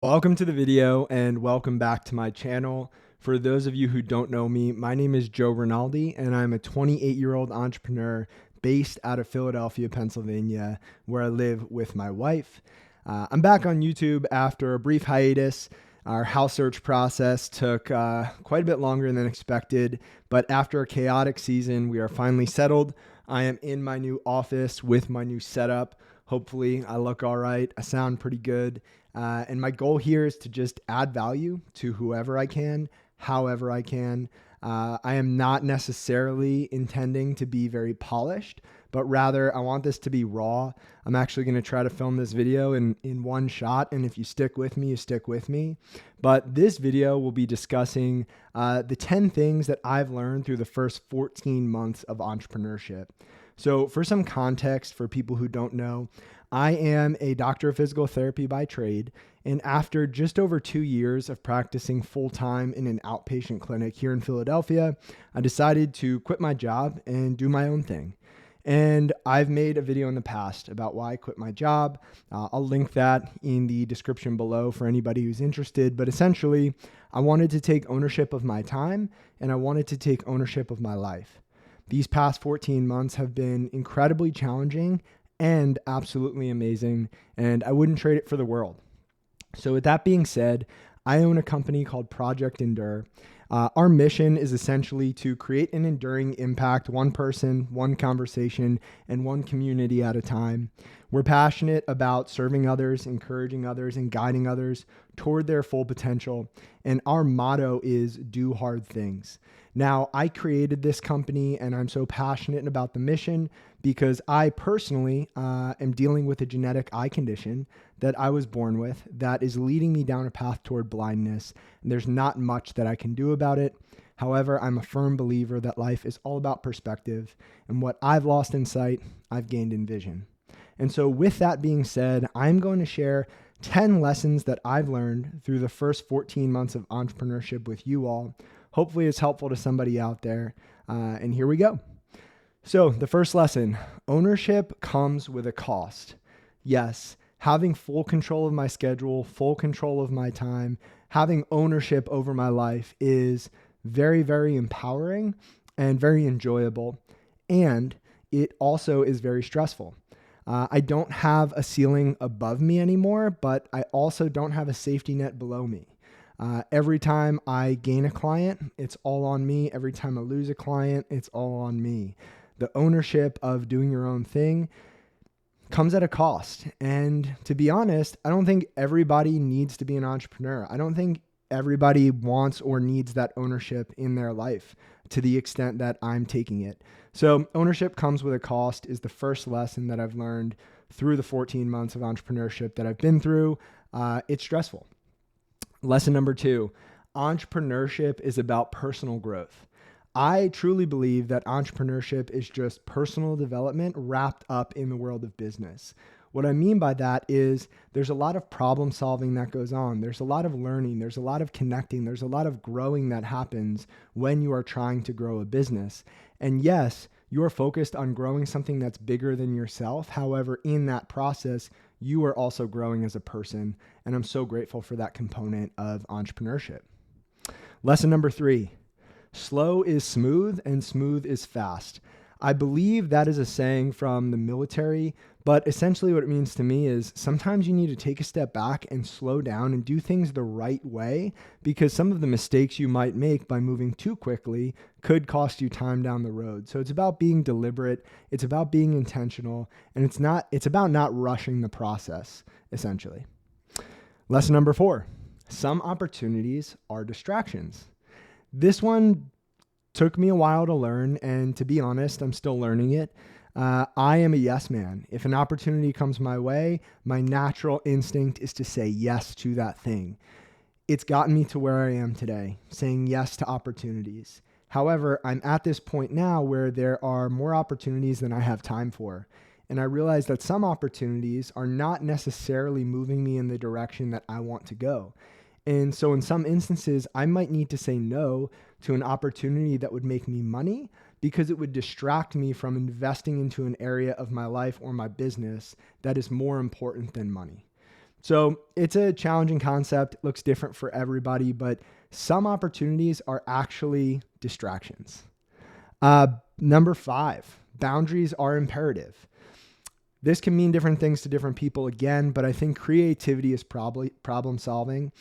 Welcome to the video and welcome back to my channel. For those of you who don't know me, my name is Joe Rinaldi and I'm a 28-year-old entrepreneur based out of Philadelphia, Pennsylvania, where I live with my wife. I'm back on YouTube after a brief hiatus. Our house search process took quite a bit longer than expected, but after a chaotic season, we are finally settled. I am in my new office with my new setup. Hopefully I look all right. I sound pretty good. And my goal here is to just add value to whoever I can, however I can. I am not necessarily intending to be very polished, but rather I want this to be raw. I'm actually going to try to film this video in one shot. And if you stick with me, you stick with me. But this video will be discussing the 10 things that I've learned through the first 14 months of entrepreneurship. So for some context for people who don't know, I am a doctor of physical therapy by trade, and after just over 2 years of practicing full-time in an outpatient clinic here in Philadelphia, I decided to quit my job and do my own thing. And I've made a video in the past about why I quit my job. I'll link that in the description below for anybody who's interested. But essentially, I wanted to take ownership of my time and I wanted to take ownership of my life. These past 14 months have been incredibly challenging and absolutely amazing, and I wouldn't trade it for the world. So with that being said, I own a company called Project Endure. Our mission is essentially to create an enduring impact, one person, one conversation, and one community at a time. We're passionate about serving others, encouraging others, and guiding others toward their full potential. And our motto is do hard things. Now, I created this company and I'm so passionate about the mission because I personally am dealing with a genetic eye condition that I was born with that is leading me down a path toward blindness. And there's not much that I can do about it. However, I'm a firm believer that life is all about perspective, and what I've lost in sight, I've gained in vision. And so with that being said, I'm going to share 10 lessons that I've learned through the first 14 months of entrepreneurship with you all. Hopefully it's helpful to somebody out there. And here we go. So the first lesson, ownership comes with a cost. Yes, having full control of my schedule, full control of my time, having ownership over my life is very, very empowering and very enjoyable. And it also is very stressful. I don't have a ceiling above me anymore, but I also don't have a safety net below me. Every time I gain a client, it's all on me. Every time I lose a client, it's all on me. The ownership of doing your own thing comes at a cost. And to be honest, I don't think everybody needs to be an entrepreneur. I don't think everybody wants or needs that ownership in their life to the extent that I'm taking it. So ownership comes with a cost is the first lesson that I've learned through the 14 months of entrepreneurship that I've been through. It's stressful. Lesson number 2, entrepreneurship is about personal growth. I truly believe that entrepreneurship is just personal development wrapped up in the world of business. What I mean by that is there's a lot of problem solving that goes on. There's a lot of learning. There's a lot of connecting. There's a lot of growing that happens when you are trying to grow a business. And yes, you are focused on growing something that's bigger than yourself. However, in that process, you are also growing as a person. And I'm so grateful for that component of entrepreneurship. Lesson number 3. Slow is smooth and smooth is fast. I believe that is a saying from the military, but essentially what it means to me is sometimes you need to take a step back and slow down and do things the right way, because some of the mistakes you might make by moving too quickly could cost you time down the road. So it's about being deliberate, it's about being intentional, and it's about not rushing the process, essentially. Lesson number 4, some opportunities are distractions. This one took me a while to learn, and to be honest, I'm still learning it. I am a yes man. If an opportunity comes my way, my natural instinct is to say yes to that thing. It's gotten me to where I am today, saying yes to opportunities. However, I'm at this point now where there are more opportunities than I have time for. And I realize that some opportunities are not necessarily moving me in the direction that I want to go. And so in some instances, I might need to say no to an opportunity that would make me money because it would distract me from investing into an area of my life or my business that is more important than money. So it's a challenging concept. It looks different for everybody, but some opportunities are actually distractions. Number 5, boundaries are imperative. This can mean different things to different people again, but I think creativity is probably problem solving.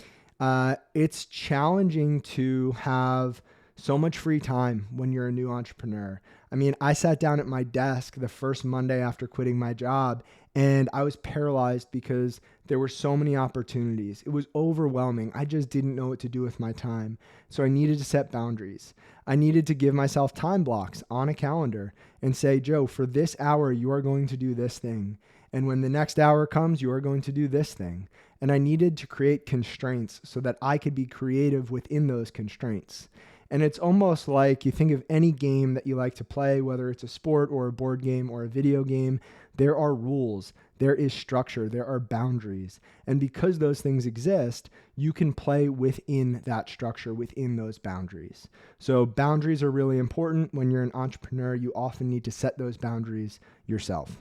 It's challenging to have so much free time when you're a new entrepreneur. I mean, I sat down at my desk the first Monday after quitting my job, and I was paralyzed because there were so many opportunities. It was overwhelming. I just didn't know what to do with my time. So I needed to set boundaries. I needed to give myself time blocks on a calendar and say, Joe, for this hour, you are going to do this thing. And when the next hour comes, you are going to do this thing. And I needed to create constraints so that I could be creative within those constraints. And it's almost like you think of any game that you like to play, whether it's a sport or a board game or a video game, there are rules, there is structure, there are boundaries. And because those things exist, you can play within that structure, within those boundaries. So boundaries are really important. When you're an entrepreneur, you often need to set those boundaries yourself.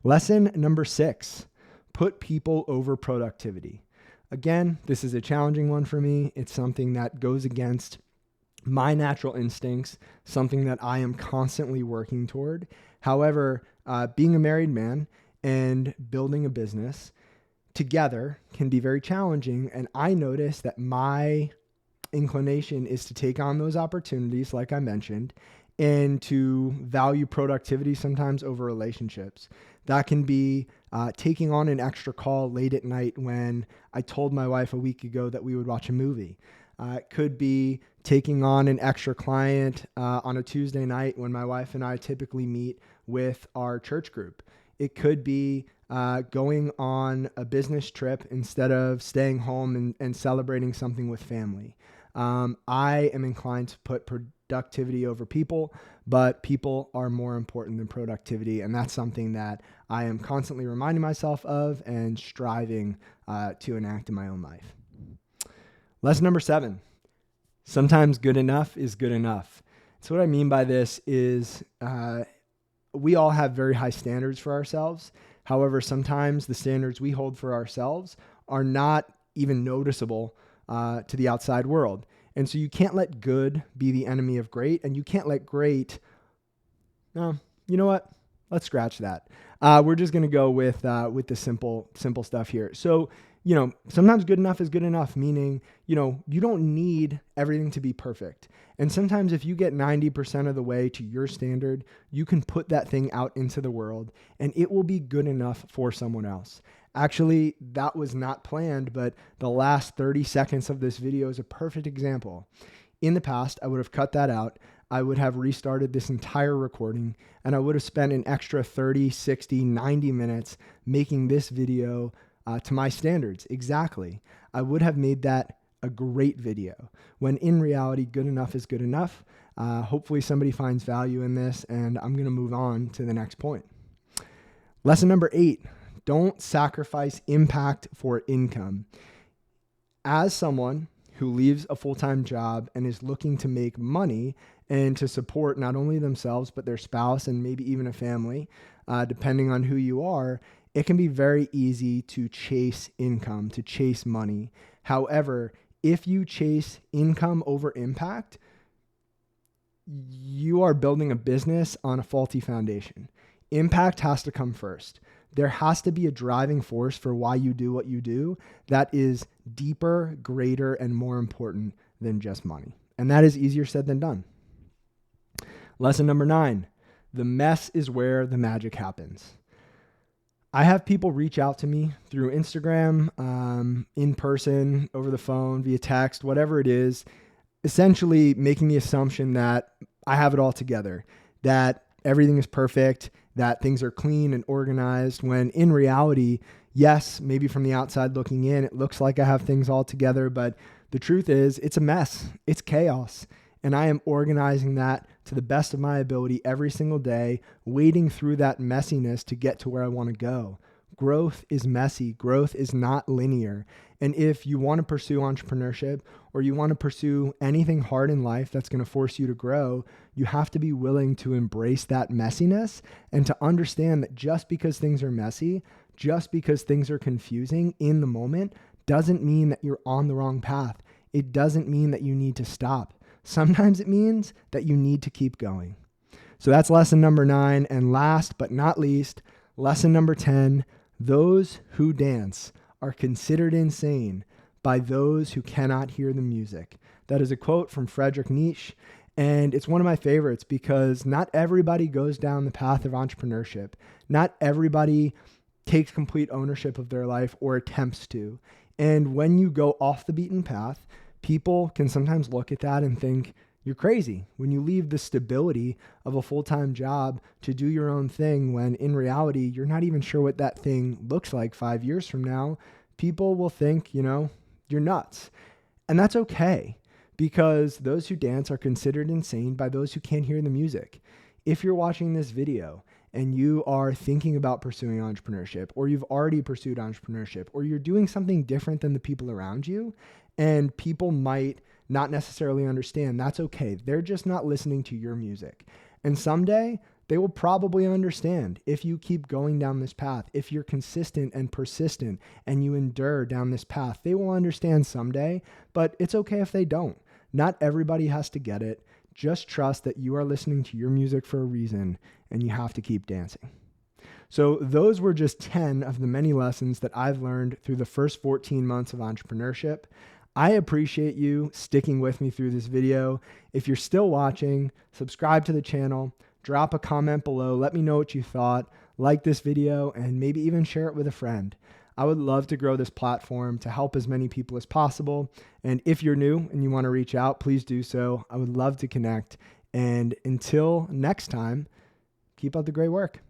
Lesson number 6, put people over productivity. Again, this is a challenging one for me. It's something that goes against my natural instincts, something that I am constantly working toward. However, being a married man and building a business together can be very challenging. And I notice that my inclination is to take on those opportunities, like I mentioned, and to value productivity sometimes over relationships. That can be taking on an extra call late at night when I told my wife a week ago that we would watch a movie. It could be taking on an extra client on a Tuesday night when my wife and I typically meet with our church group. It could be going on a business trip instead of staying home and celebrating something with family. I am inclined to put productivity over people, but people are more important than productivity. And that's something that I am constantly reminding myself of and striving to enact in my own life. Lesson number 7, sometimes good enough is good enough. So what I mean by this is we all have very high standards for ourselves. However, sometimes the standards we hold for ourselves are not even noticeable to the outside world. And so you can't let good be the enemy of great, and you can't let great, no, you know what? Let's scratch that. We're just going to go with the simple stuff here. So, sometimes good enough is good enough, meaning, you don't need everything to be perfect. And sometimes if you get 90% of the way to your standard, you can put that thing out into the world and it will be good enough for someone else. Actually, that was not planned, but the last 30 seconds of this video is a perfect example. In the past, I would have cut that out. I would have restarted this entire recording and I would have spent an extra 30, 60, 90 minutes making this video to my standards. Exactly. I would have made that a great video when in reality, good enough is good enough. Hopefully somebody finds value in this and I'm going to move on to the next point. Lesson number 8, don't sacrifice impact for income. As someone who leaves a full-time job and is looking to make money and to support not only themselves, but their spouse and maybe even a family, depending on who you are, it can be very easy to chase income, to chase money. However, if you chase income over impact, you are building a business on a faulty foundation. Impact has to come first. There has to be a driving force for why you do what you do that is deeper, greater, and more important than just money. And that is easier said than done. Lesson number 9, the mess is where the magic happens. I have people reach out to me through Instagram, in person, over the phone, via text, whatever it is, essentially making the assumption that I have it all together, that everything is perfect, that things are clean and organized, when in reality, yes, maybe from the outside looking in, it looks like I have things all together, but the truth is it's a mess, it's chaos. And I am organizing that to the best of my ability every single day, wading through that messiness to get to where I want to go. Growth is messy. Growth is not linear. And if you want to pursue entrepreneurship or you want to pursue anything hard in life that's going to force you to grow, you have to be willing to embrace that messiness and to understand that just because things are messy, just because things are confusing in the moment doesn't mean that you're on the wrong path. It doesn't mean that you need to stop. Sometimes it means that you need to keep going. So that's lesson number 9. And last but not least, lesson number 10, those who dance are considered insane by those who cannot hear the music. That is a quote from Friedrich Nietzsche. And it's one of my favorites because not everybody goes down the path of entrepreneurship. Not everybody takes complete ownership of their life or attempts to. And when you go off the beaten path, people can sometimes look at that and think, you're crazy when you leave the stability of a full-time job to do your own thing when in reality, you're not even sure what that thing looks like 5 years from now. People will think, you're nuts. And that's okay because those who dance are considered insane by those who can't hear the music. If you're watching this video and you are thinking about pursuing entrepreneurship, or you've already pursued entrepreneurship, or you're doing something different than the people around you, and people might not necessarily understand, that's okay. They're just not listening to your music. And someday they will probably understand if you keep going down this path. If you're consistent and persistent and you endure down this path, they will understand someday, but it's okay if they don't. Not everybody has to get it. Just trust that you are listening to your music for a reason and you have to keep dancing. So those were just 10 of the many lessons that I've learned through the first 14 months of entrepreneurship. I appreciate you sticking with me through this video. If you're still watching, subscribe to the channel, drop a comment below, let me know what you thought, like this video, and maybe even share it with a friend. I would love to grow this platform to help as many people as possible. And if you're new and you want to reach out, please do so. I would love to connect. And until next time, keep up the great work.